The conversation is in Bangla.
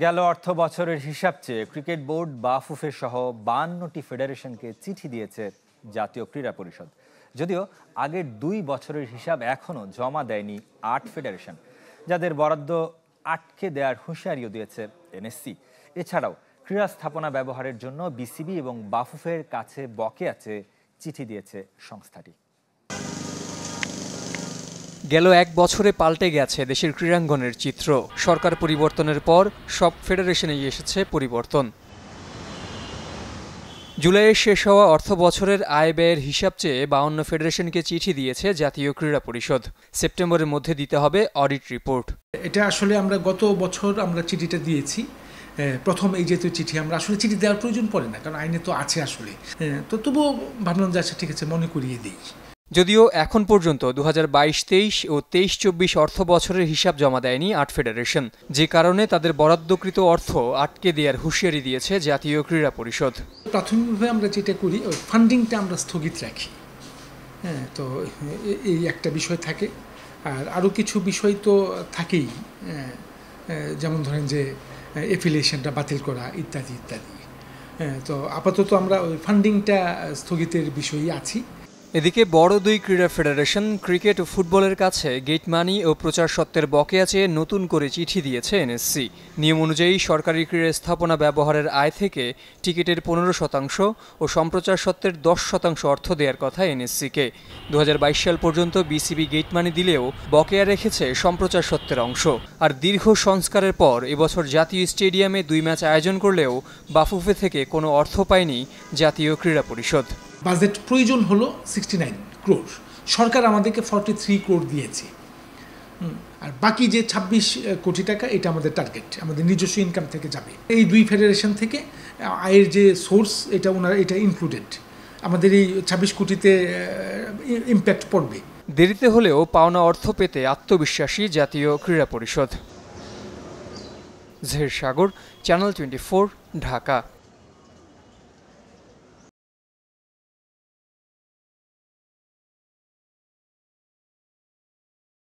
গেল অর্থ বছরের হিসাব চেয়ে ক্রিকেট বোর্ড বাফুফে সহ 52টি ফেডারেশনকে চিঠি দিয়েছে জাতীয় ক্রীড়া পরিষদ। যদিও আগের 2 বছরের হিসাব এখনো জমা দেয়নি 8 ফেডারেশন, যাদের বরাদ্দ আটকে দেওয়ার হুঁশিয়ারিও দিয়েছে এনএসসি। এছাড়াও ক্রীড়া স্থাপনা ব্যবহারের জন্য বিসিবি এবং বাফুফের কাছে বকেয়া চেয়ে চিঠি দিয়েছে সংস্থাটি। গেল 1 বছরে পাল্টে গেছে দেশের ক্রীড়াঙ্গনের চিত্র। সরকার পরিবর্তনের পর সব ফেডারেশনেই এসেছে পরিবর্তন। জুলাইয়ে শেষ হওয়া অর্থ বছরের আয় ব্যয়ের হিসাব চেয়ে 52 ফেডারেশনকে চিঠি দিয়েছে জাতীয় ক্রীড়া পরিষদ। সেপ্টেম্বরের মধ্যে দিতে হবে অডিট রিপোর্ট। এটা আসলে আমরা গত বছর চিঠিটা দিয়েছি। প্রথম এই যেহেতু চিঠি আমরা আসলে চিঠি দেওয়ার প্রয়োজন পড়ে না, কারণ আইনে তো আছে আসলে। তো তবুও ভাবলাম যে আচ্ছা ঠিক আছে, মনে করিয়ে দিই। যদিও এখন পর্যন্ত 2022-23 ও 23-24 অর্থ বছরের হিসাব জমা দেয়নি 8 ফেডারেশন, যে কারণে তাদের বরাদ্দকৃত অর্থ আটকে দেওয়ার হুঁশিয়ারি দিয়েছে জাতীয় ক্রীড়া পরিষদ। প্রাথমিকভাবে আমরা যেটা করি, ওই ফান্ডিংটা আমরা স্থগিত রাখি। তো এই একটা বিষয় থাকে, আর আরও কিছু বিষয় তো থাকেই, যেমন ধরেন যে এফিলিয়েশনটা বাতিল করা ইত্যাদি ইত্যাদি। তো আপাতত আমরা ওই ফান্ডিংটা স্থগিতের বিষয়ই আছি। এদিকে বড় 2 ক্রীড়া ফেডারেশন ক্রিকেট ও ফুটবলের কাছে গেট মানি ও প্রচার সত্ত্বের বকেয়া চেয়ে নতুন করে চিঠি দিয়েছে এনএসসি। নিয়ম অনুযায়ী সরকারি ক্রীড়া স্থাপনা ব্যবহারের আয় থেকে টিকিটের 15% ও সম্প্রচার সত্ত্বের 10% অর্থ দেওয়ার কথা এনএসসিকে। 2022 সাল পর্যন্ত বিসিবি গেট মানি দিলেও বকেয়া রেখেছে সম্প্রচার সত্ত্বের অংশ। আর দীর্ঘ সংস্কারের পর এবছর জাতীয় স্টেডিয়ামে 2 ম্যাচ আয়োজন করলেও বাফুফে থেকে কোনো অর্থ পায়নি জাতীয় ক্রীড়া পরিষদ। বাজেট প্রয়োজন হলো 69 ক্রোড়, সরকার আমাদেরকে 43 ক্রোড় দিয়েছে। আর বাকি যে 26 কোটি টাকা, এটা আমাদের টার্গেট, আমাদের নিজস্ব ইনকাম থেকে যাবে। এই 2 ফেডারেশন থেকে আয়ের যে সোর্স, এটা ইনক্লুডেড। আমাদের এই 26 কোটিতে ইম্প্যাক্ট পড়বে। দেরিতে হলেও পাওনা অর্থ পেতে আত্মবিশ্বাসী জাতীয় ক্রীড়া পরিষদ। জহির সাগর, চ্যানেল 24, ঢাকা।